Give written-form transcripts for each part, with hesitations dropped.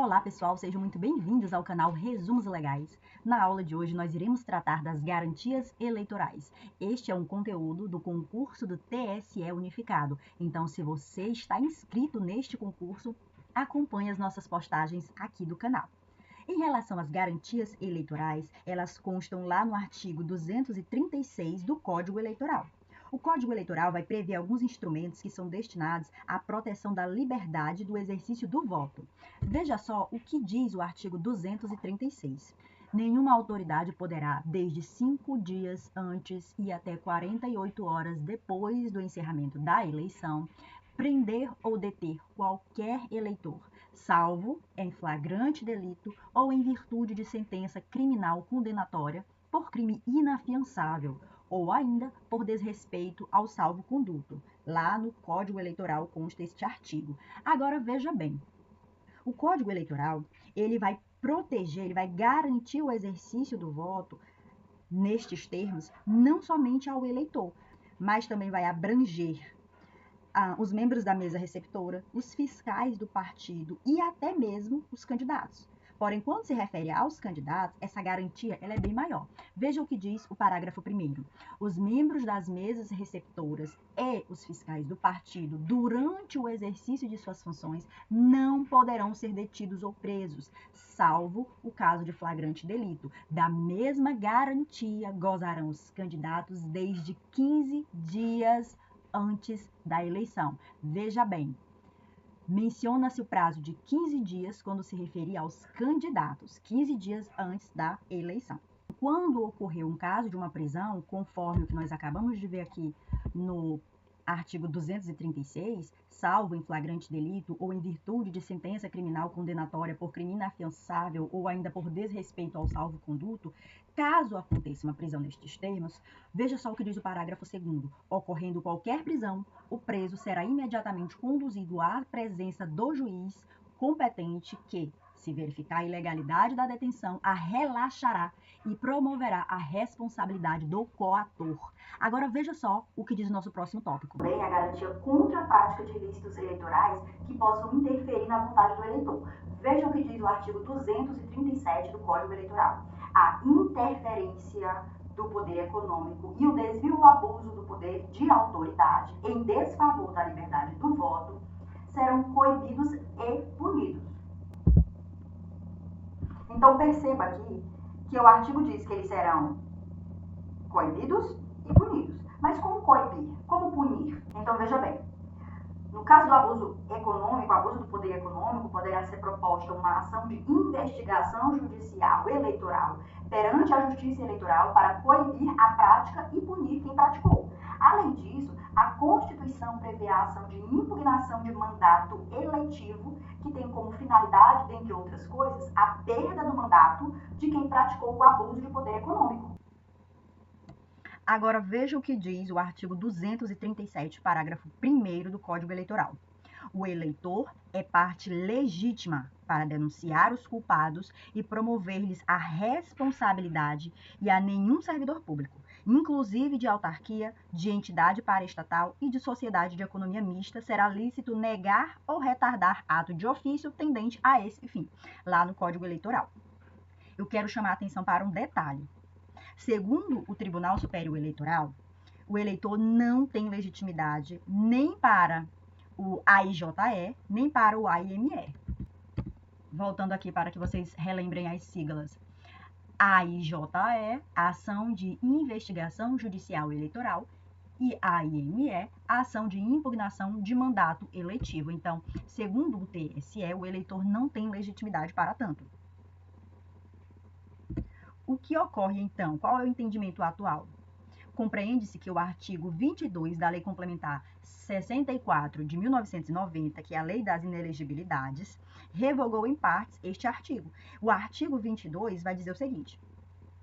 Olá pessoal, sejam muito bem-vindos ao canal Resumos Legais. Na aula de hoje nós iremos tratar das garantias eleitorais. Este é um conteúdo do concurso do TSE Unificado, então se você está inscrito neste concurso, acompanhe as nossas postagens aqui do canal. Em relação às garantias eleitorais, elas constam lá no artigo 236 do Código Eleitoral. O Código Eleitoral vai prever alguns instrumentos que são destinados à proteção da liberdade do exercício do voto. Veja só o que diz o artigo 236. Nenhuma autoridade poderá, desde 5 dias antes e até 48 horas depois do encerramento da eleição, prender ou deter qualquer eleitor, salvo em flagrante delito ou em virtude de sentença criminal condenatória por crime inafiançável, ou ainda por desrespeito ao salvo-conduto. Lá no Código Eleitoral consta este artigo. Agora veja bem, o Código Eleitoral, ele vai proteger, ele vai garantir o exercício do voto nestes termos, não somente ao eleitor, mas também vai abranger os membros da mesa receptora, os fiscais do partido e até mesmo os candidatos. Porém, quando se refere aos candidatos, essa garantia ela é bem maior. Veja o que diz o parágrafo 1º. Os membros das mesas receptoras e os fiscais do partido, durante o exercício de suas funções, não poderão ser detidos ou presos, salvo o caso de flagrante delito. Da mesma garantia gozarão os candidatos desde 15 dias antes da eleição. Veja bem, menciona-se o prazo de 15 dias quando se referir aos candidatos, 15 dias antes da eleição. Quando ocorreu um caso de uma prisão, conforme o que nós acabamos de ver aqui no artigo 236, salvo em flagrante delito ou em virtude de sentença criminal condenatória por crime inafiançável ou ainda por desrespeito ao salvo-conduto, caso aconteça uma prisão nestes termos, veja só o que diz o parágrafo 2º. Ocorrendo qualquer prisão, o preso será imediatamente conduzido à presença do juiz competente que, se verificar a ilegalidade da detenção, a relaxará e promoverá a responsabilidade do coator. Agora veja só o que diz o nosso próximo tópico. Também a garantia contra a prática de ilícitos eleitorais que possam interferir na vontade do eleitor. Veja o que diz o artigo 237 do Código Eleitoral. A interferência do poder econômico e o desvio ou abuso do poder de autoridade em desfavor da liberdade do voto serão coibidos e punidos. Então perceba aqui que o artigo diz que eles serão coibidos e punidos. Mas como coibir? Como punir? Então veja bem, no caso do abuso econômico, abuso do poder econômico, poderá ser proposta uma ação de investigação judicial eleitoral perante a Justiça Eleitoral para coibir a prática e punir quem praticou. Além disso, a Constituição prevê a ação de impugnação de mandato eletivo, que tem como finalidade, dentre outras coisas, a perda do mandato de quem praticou o abuso de poder econômico. Agora veja o que diz o artigo 237, parágrafo 1º do Código Eleitoral. O eleitor é parte legítima para denunciar os culpados e promover-lhes a responsabilidade, e a nenhum servidor público, inclusive de autarquia, de entidade paraestatal e de sociedade de economia mista, será lícito negar ou retardar ato de ofício tendente a esse fim, lá no Código Eleitoral. Eu quero chamar a atenção para um detalhe. Segundo o Tribunal Superior Eleitoral, o eleitor não tem legitimidade nem para o AIJE, nem para o AIME. Voltando aqui para que vocês relembrem as siglas. AIJE, Ação de Investigação Judicial Eleitoral, e AIME, Ação de Impugnação de Mandato Eletivo. Então, segundo o TSE, o eleitor não tem legitimidade para tanto. O que ocorre, então? Qual é o entendimento atual? Compreende-se que o artigo 22 da Lei Complementar 64 de 1990, que é a Lei das Inelegibilidades, revogou em partes este artigo. O artigo 22 vai dizer o seguinte,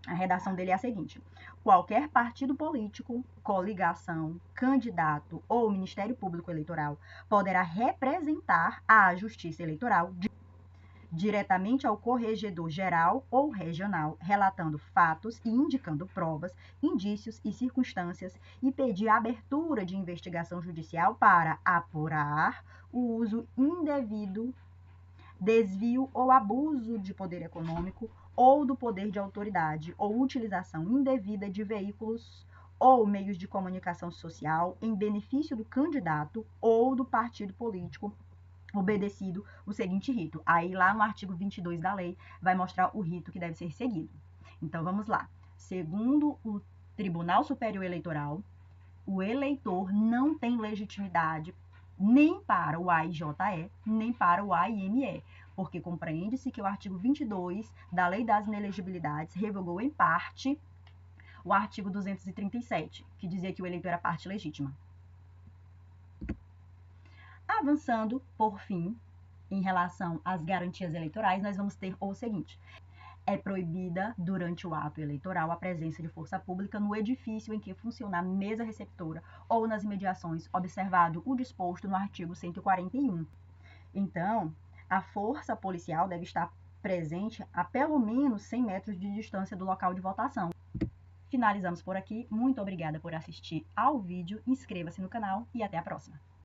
a redação dele é a seguinte: qualquer partido político, coligação, candidato ou Ministério Público Eleitoral poderá representar a Justiça Eleitoral diretamente ao corregedor geral ou regional, relatando fatos e indicando provas, indícios e circunstâncias, e pedir a abertura de investigação judicial para apurar o uso indevido desvio ou abuso de poder econômico ou do poder de autoridade ou utilização indevida de veículos ou meios de comunicação social em benefício do candidato ou do partido político obedecido o seguinte rito. Aí lá no artigo 22 da lei vai mostrar o rito que deve ser seguido. Então vamos lá. Segundo o Tribunal Superior Eleitoral, o eleitor não tem legitimidade nem para o AIJE, nem para o AIME, porque compreende-se que o artigo 22 da Lei das Inelegibilidades revogou em parte o artigo 237, que dizia que o eleitor era parte legítima. Avançando, por fim, em relação às garantias eleitorais, nós vamos ter o seguinte: é proibida, durante o ato eleitoral, a presença de força pública no edifício em que funcionar mesa receptora ou nas imediações, observado o disposto no artigo 141. Então, a força policial deve estar presente a pelo menos 100 metros de distância do local de votação. Finalizamos por aqui. Muito obrigada por assistir ao vídeo. Inscreva-se no canal e até a próxima.